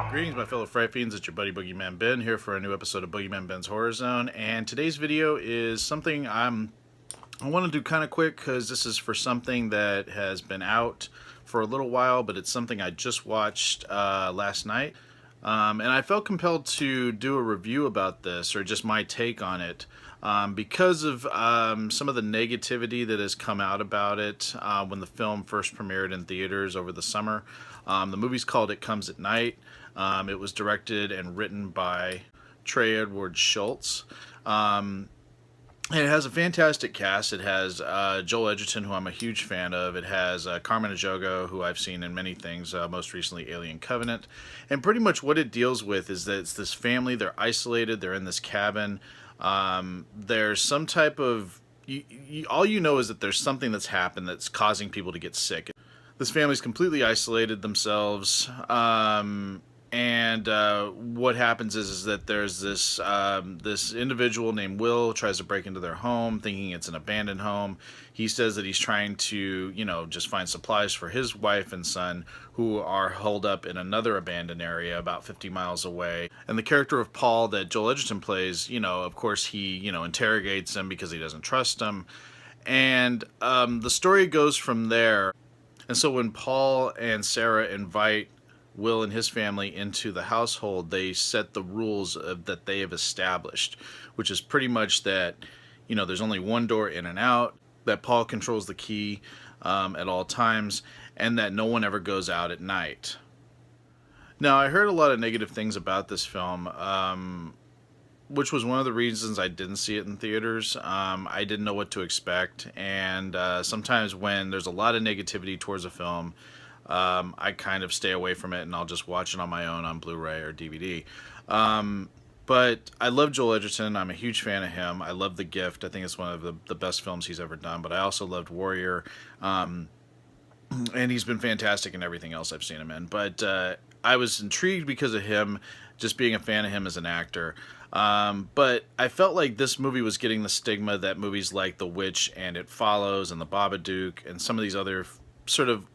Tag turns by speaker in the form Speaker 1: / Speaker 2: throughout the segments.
Speaker 1: Greetings, my fellow Fright Fiends. It's your buddy Boogeyman Ben here for a new episode of Boogeyman Ben's Horror Zone. And today's video is something I want to do kind of quick because this is for something that has been out for a little while, but it's something I just watched last night. And I felt compelled to do a review about this, or just my take on it, because of some of the negativity that has come out about it when the film first premiered in theaters over the summer. The movie's called It Comes at Night. It was directed and written by Trey Edward Shults. And it has a fantastic cast. It has Joel Edgerton, who I'm a huge fan of. It has Carmen Ejogo, who I've seen in many things, most recently Alien Covenant. And pretty much what it deals with is that it's this family. They're isolated. They're in this cabin. There's some type of... all you know is that there's something that's happened that's causing people to get sick. This family's completely isolated themselves. And what happens is that there's this this individual named Will tries to break into their home, thinking it's an abandoned home. He says that he's trying to, just find supplies for his wife and son, who are holed up in another abandoned area about 50 miles away. And the character of Paul that Joel Edgerton plays, of course he, interrogates him because he doesn't trust him. And the story goes from there. And so when Paul and Sarah invite Will and his family into the household, they set the rules that they have established, which is pretty much that, there's only one door in and out, that Paul controls the key at all times, and that no one ever goes out at night. Now, I heard a lot of negative things about this film, which was one of the reasons I didn't see it in theaters. I didn't know what to expect, and sometimes when there's a lot of negativity towards a film, I kind of stay away from it, and I'll just watch it on my own on Blu-ray or DVD. But I love Joel Edgerton. I'm a huge fan of him. I love The Gift. I think it's one of the best films he's ever done. But I also loved Warrior. And he's been fantastic in everything else I've seen him in. But I was intrigued because of him, just being a fan of him as an actor. But I felt like this movie was getting the stigma that movies like The Witch and It Follows and The Babadook and some of these other sort of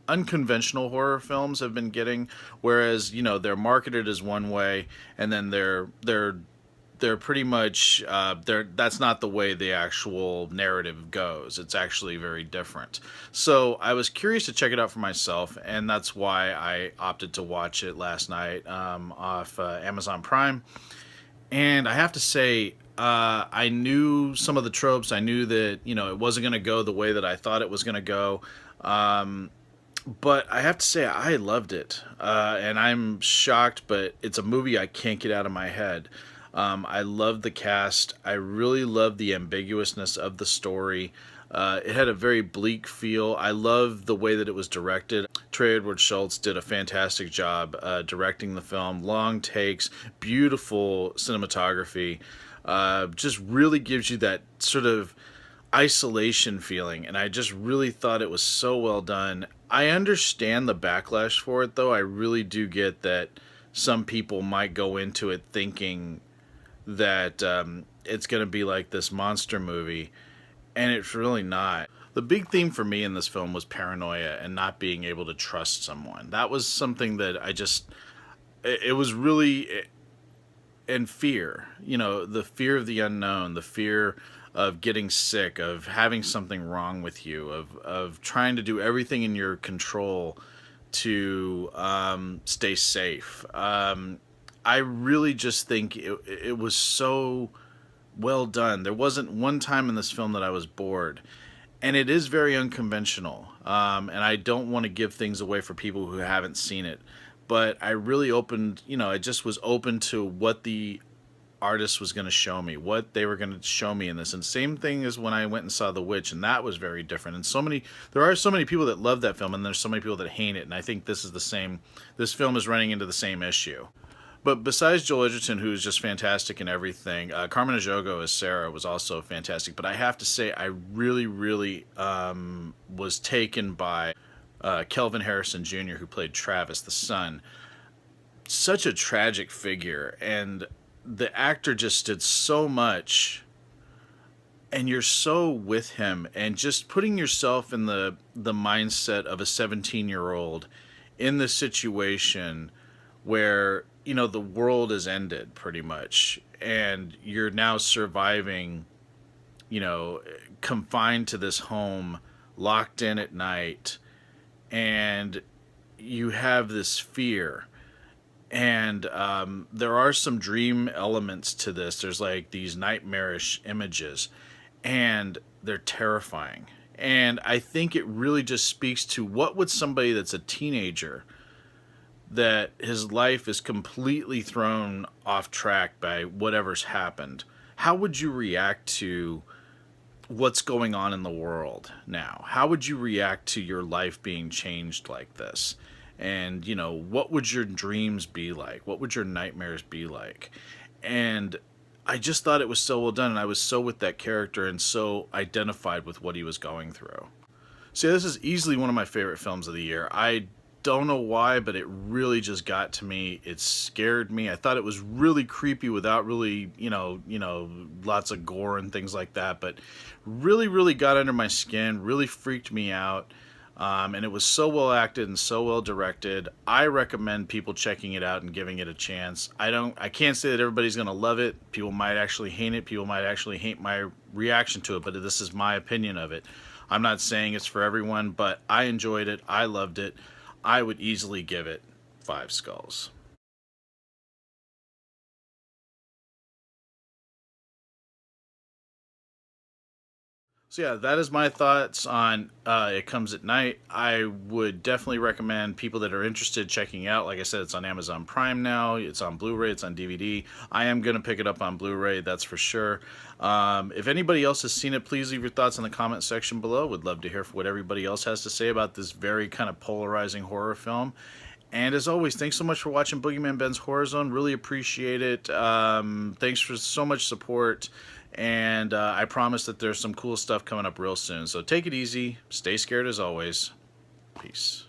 Speaker 1: unconventional horror films have been getting, whereas they're marketed as one way, and then they're pretty much that's not the way the actual narrative goes. It's actually very different. So I was curious to check it out for myself, and that's why I opted to watch it last night off Amazon Prime. And I have to say, I knew some of the tropes. I knew that it wasn't going to go the way that I thought it was going to go. But I have to say I loved it, and I'm shocked, but it's a movie I can't get out of my head. I love the cast. I really love the ambiguousness of the story. It had a very bleak feel. I love the way that it was directed. Trey Edward Shults did a fantastic job directing the film. Long takes, beautiful cinematography, just really gives you that sort of isolation feeling, and I just really thought it was so well done. I understand the backlash for it, though. I really do get that some people might go into it thinking that it's going to be like this monster movie, and it's really not. The big theme for me in this film was paranoia and not being able to trust someone. That was something that it was really, and fear, the fear of the unknown, the fear of getting sick, of having something wrong with you, of trying to do everything in your control to stay safe. I really just think it was so well done. There wasn't one time in this film that I was bored. And it is very unconventional. And I don't want to give things away for people who haven't seen it. But I really I just was open to what the artist was going to show me, what they were going to show me in this. And same thing as when I went and saw The Witch, and that was very different. And there are so many people that love that film, and there's so many people that hate it, and I think this film is running into the same issue. But besides Joel Edgerton, who's just fantastic in everything, Carmen Ejogo as Sarah was also fantastic. But I have to say, I really, really was taken by Kelvin Harrison Jr., who played Travis, the son. Such a tragic figure, and the actor just did so much, and you're so with him, and just putting yourself in the mindset of a 17-year-old in this situation where, you know, the world has ended pretty much, and you're now surviving, you know, confined to this home, locked in at night, and you have this fear. And there are some dream elements to this. There's like these nightmarish images, and they're terrifying. And I think it really just speaks to what would somebody that's a teenager, that his life is completely thrown off track by whatever's happened, how would you react to what's going on in the world now? How would you react to your life being changed like this? And, you know, what would your dreams be like? What would your nightmares be like? And I just thought it was so well done, and I was so with that character and so identified with what he was going through. See, this is easily one of my favorite films of the year. I don't know why, but it really just got to me. It scared me. I thought it was really creepy without really, lots of gore and things like that, but really, really got under my skin, really freaked me out. And it was so well acted and so well directed. I recommend people checking it out and giving it a chance. I can't say that everybody's going to love it. People might actually hate it. People might actually hate my reaction to it, but this is my opinion of it. I'm not saying it's for everyone, but I enjoyed it. I loved it. I would easily give it 5 skulls. So yeah, that is my thoughts on It Comes at Night. I would definitely recommend people that are interested checking out. Like I said, it's on Amazon Prime now. It's on Blu-ray. It's on DVD. I am going to pick it up on Blu-ray, that's for sure. If anybody else has seen it, please leave your thoughts in the comment section below. Would love to hear what everybody else has to say about this very kind of polarizing horror film. And as always, thanks so much for watching Boogeyman Ben's Horror Zone. Really appreciate it. Thanks for so much support. And I promise that there's some cool stuff coming up real soon. So take it easy. Stay scared as always. Peace.